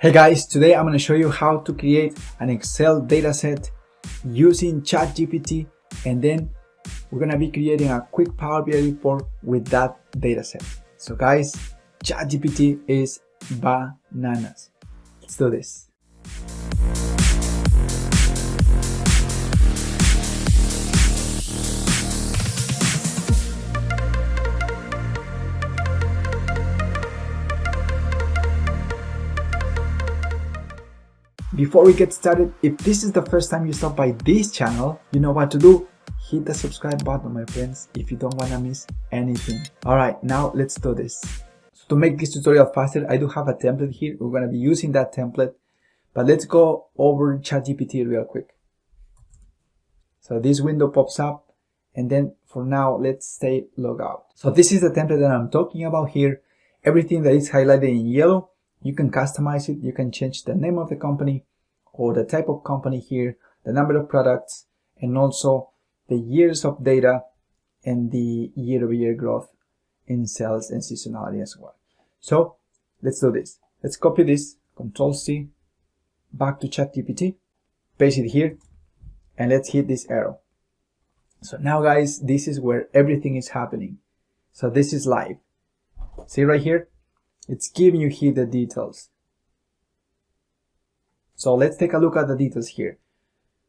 Hey guys, today I'm going to show you how to create an Excel dataset using ChatGPT, and then we're going to be creating a quick Power BI report with that dataset. So guys, ChatGPT is bananas. Let's do this. Before we get started, if this is the first time you stop by this channel, you know what to do. Hit the subscribe button, my friends, if you don't want to miss anything. Alright, now let's do this. So to make this tutorial faster, I do have a template here. We're going to be using that template, but let's go over ChatGPT real quick. So this window pops up, and then for now, let's stay logged out. So this is the template that I'm talking about here. Everything that is highlighted in yellow, you can customize it. You can change the name of the company or the type of company here, the number of products, and also the years of data and the year-over-year growth in sales and seasonality as well. So let's do this. Let's copy this, Control-C, back to ChatGPT, paste it here, and let's hit this arrow. So now guys, this is where everything is happening. So this is live. See right here? It's giving you here the details. So let's take a look at the details here.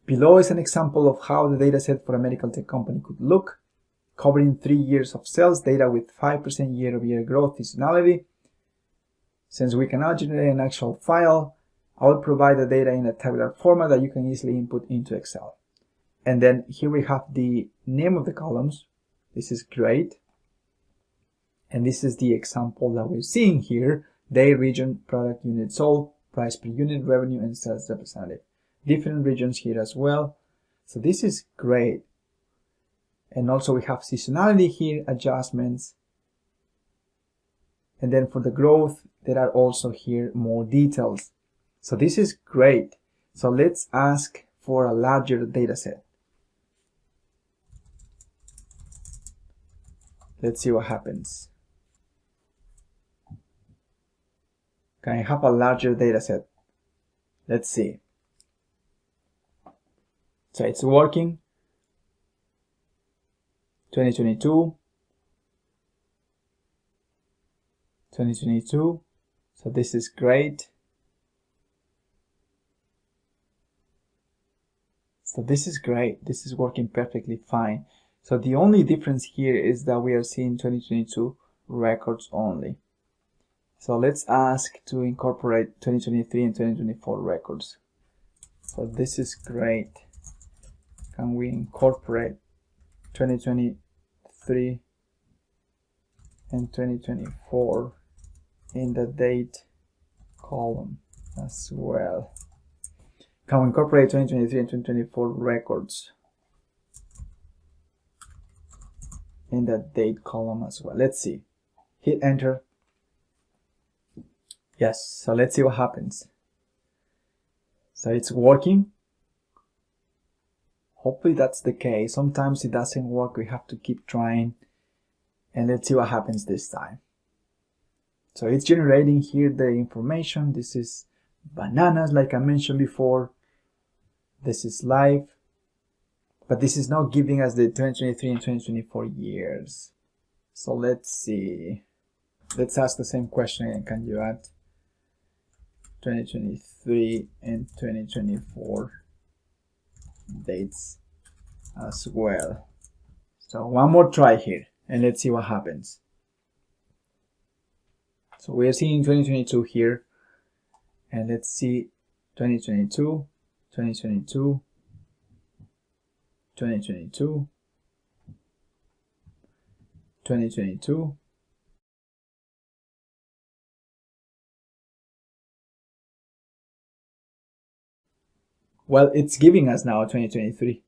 Below is an example of how the dataset for a medical tech company could look, covering 3 years of sales data with 5% year-over-year growth seasonality. Since we cannot generate an actual file, I will provide the data in a tabular format that you can easily input into Excel. And then here we have the name of the columns. This is great. And this is the example that we're seeing here: day, region, product unit sold, price per unit, revenue, and sales representative. Different regions here as well. So this is great. And also we have seasonality here, adjustments. And then for the growth, there are also here more details. So this is great. So let's ask for a larger data set. Let's see what happens. Can I have a larger data set? Let's see. So it's working. 2022. 2022. So this is great. So this is great. This is working perfectly fine. So the only difference here is that we are seeing 2022 records only. So let's ask to incorporate 2023 and 2024 records. So this is great. Can we incorporate 2023 and 2024 in the date column as well? Can we incorporate 2023 and 2024 records in the date column as well? Let's see. Hit enter. Yes, so let's see what happens. So it's working. Hopefully that's the case. Sometimes it doesn't work. We have to keep trying. And let's see what happens this time. So it's generating here the information. This is bananas, like I mentioned before. This is live. But this is not giving us the 2023 and 2024 years. So let's see. Let's ask the same question again. Can you add 2023 and 2024 dates as well? So one more try here, and let's see what happens. So we are seeing 2022 here, and let's see 2022, 2022, 2022, 2022. Well, it's giving us now 2023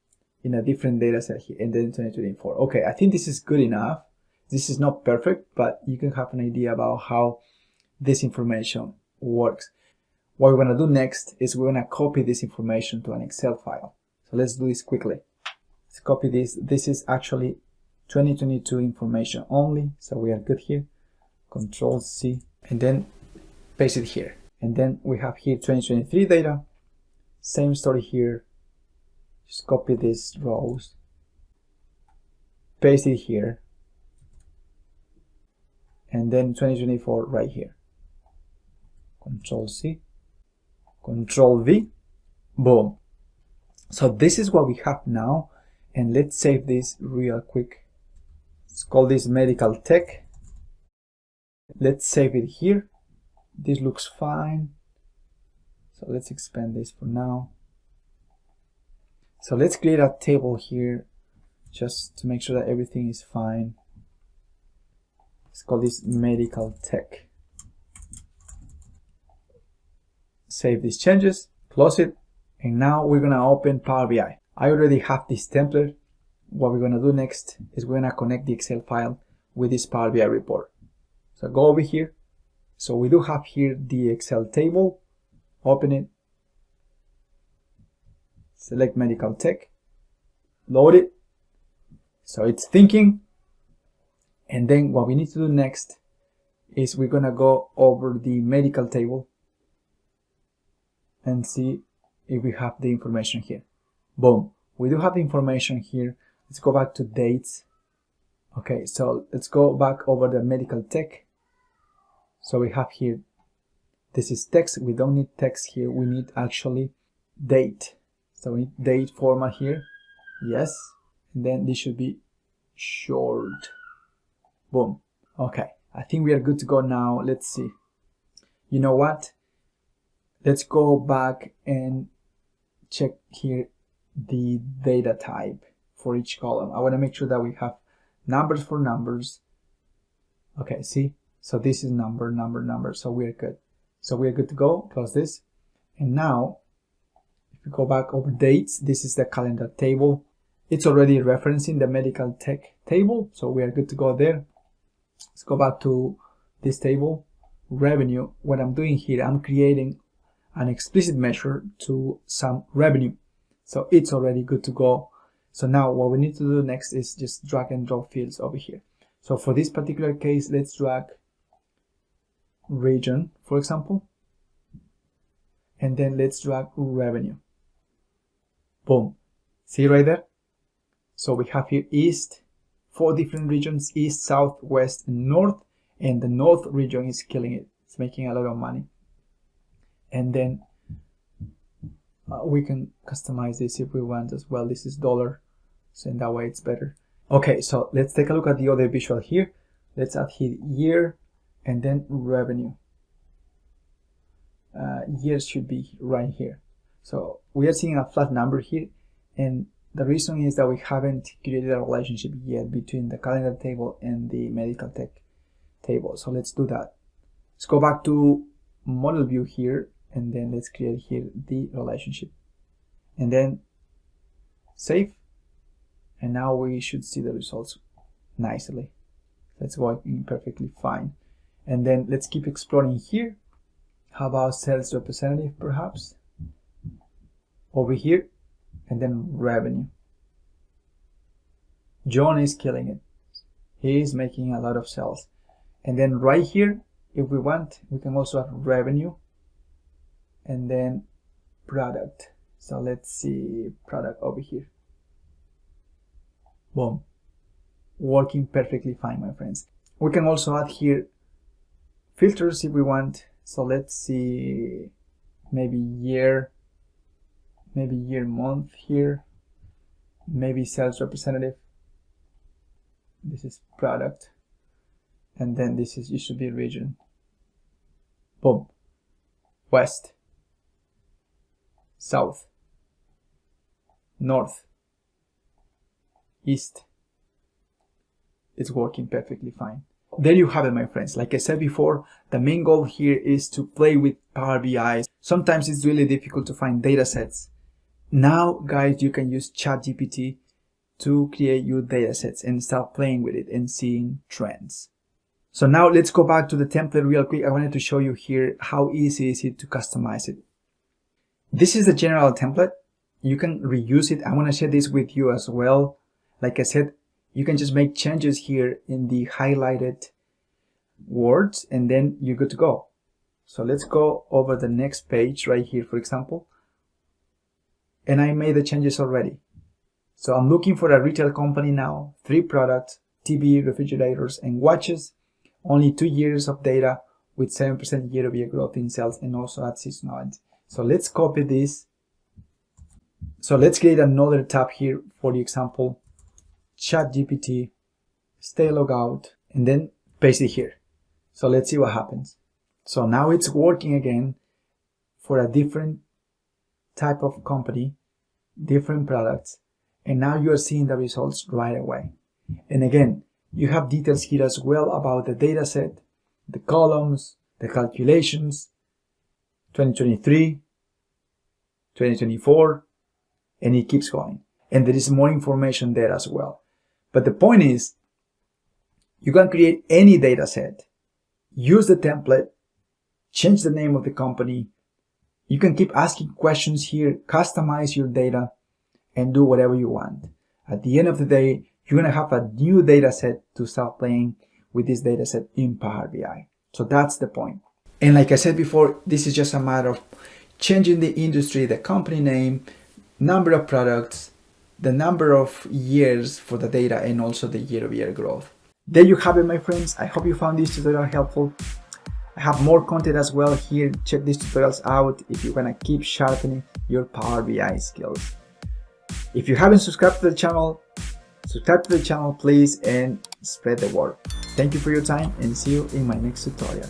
in a different data set here, and then 2024. Okay, I think this is good enough. This is not perfect, but you can have an idea about how this information works. What we're going to do next is we're going to copy this information to an Excel file. So let's do this quickly. Let's copy this. This is actually 2022 information only, so we are good here. Control-C, and then paste it here. And then we have here 2023 data. Same story here. Just copy these rows, paste it here, and then 2024 right here. Control C, Control V, boom. So this is what we have now, and let's save this real quick. Let's call this medical tech. Let's save it here. This looks fine. So let's expand this for now. So let's create a table here just to make sure that everything is fine. Let's call this medical tech. Save these changes, close it, and now we're gonna open Power BI. I already have this template. What we're gonna do next is we're gonna connect the Excel file with this Power BI report. So go over here. So we do have here the Excel table. Open it. Select medical tech. Load it. So it's thinking. And then what we need to do next is we're gonna go over the medical table and see if we have the information here. Boom. We do have the information here. Let's go back to dates. Okay, so let's go back over the medical tech. So we have here, this is text. We don't need text here. We need actually date. So we need date format here. Yes. And then this should be short. Boom. Okay. I think we are good to go now. Let's see. You know what? Let's go back and check here the data type for each column. I want to make sure that we have numbers for numbers. Okay, see? So this is number. So we're good. So we're good to go. Close this. And now, if we go back over dates, this is the calendar table. It's already referencing the medical tech table. So we are good to go there. Let's go back to this table. Revenue. What I'm doing here, I'm creating an explicit measure to some revenue. So it's already good to go. So now what we need to do next is just drag and drop fields over here. So for this particular case, let's drag region, for example, and then let's drag revenue. Boom. See right there? So we have here east, 4 different regions, east, south, west, and north, and the north region is killing it. It's making a lot of money. And then we can customize this if we want as well. This is dollar, so in that way it's better. Okay, so let's take a look at the other visual here. Let's add here year and then revenue. Years should be right here. So we are seeing a flat number here, and the reason is that we haven't created a relationship yet between the calendar table and the medical tech table. So let's do that. Let's go back to model view here, and then let's create here the relationship, and then save. And now we should see the results nicely. That's working perfectly fine. And then let's keep exploring here. How about sales representative, perhaps? Over here, and then revenue. John is killing it. He is making a lot of sales. And then right here, if we want, we can also have revenue and then product. So let's see product over here. Boom. Working perfectly fine, my friends. We can also add here filters if we want. So let's see, maybe year, month here, maybe sales representative. This is product, and then this is, it should be region. Boom. West, south, north, east. It's working perfectly fine. There you have it, my friends. Like I said before, the main goal here is to play with Power BI. Sometimes it's really difficult to find data sets. Now, guys, you can use ChatGPT to create your data sets and start playing with it and seeing trends. So now let's go back to the template real quick. I wanted to show you here how easy is it to customize it. This is the general template. You can reuse it. I want to share this with you as well. Like I said, you can just make changes here in the highlighted words, and then you're good to go. So let's go over the next page right here, for example. And I made the changes already. So I'm looking for a retail company now, 3 products, TV, refrigerators, and watches, only 2 years of data with 7% year-over-year growth in sales and also at seasonality. So let's copy this. So let's create another tab here for the example, ChatGPT, stay logout, and then paste it here. So let's see what happens. So now it's working again for a different type of company, different products, and now you are seeing the results right away. And again, you have details here as well about the data set, the columns, the calculations, 2023, 2024, and it keeps going. And there is more information there as well. But the point is, you can create any data set, use the template, change the name of the company. You can keep asking questions here, customize your data, and do whatever you want. At the end of the day, you're going to have a new data set to start playing with this data set in Power BI. So that's the point. And like I said before, this is just a matter of changing the industry, the company name, number of products, the number of years for the data, and also the year-over-year growth. There you have it, my friends. I hope you found this tutorial helpful. I have more content as well here. Check these tutorials out if you want to keep sharpening your Power BI skills. If you haven't subscribed to the channel, subscribe to the channel please and spread the word. Thank you for your time and see you in my next tutorial.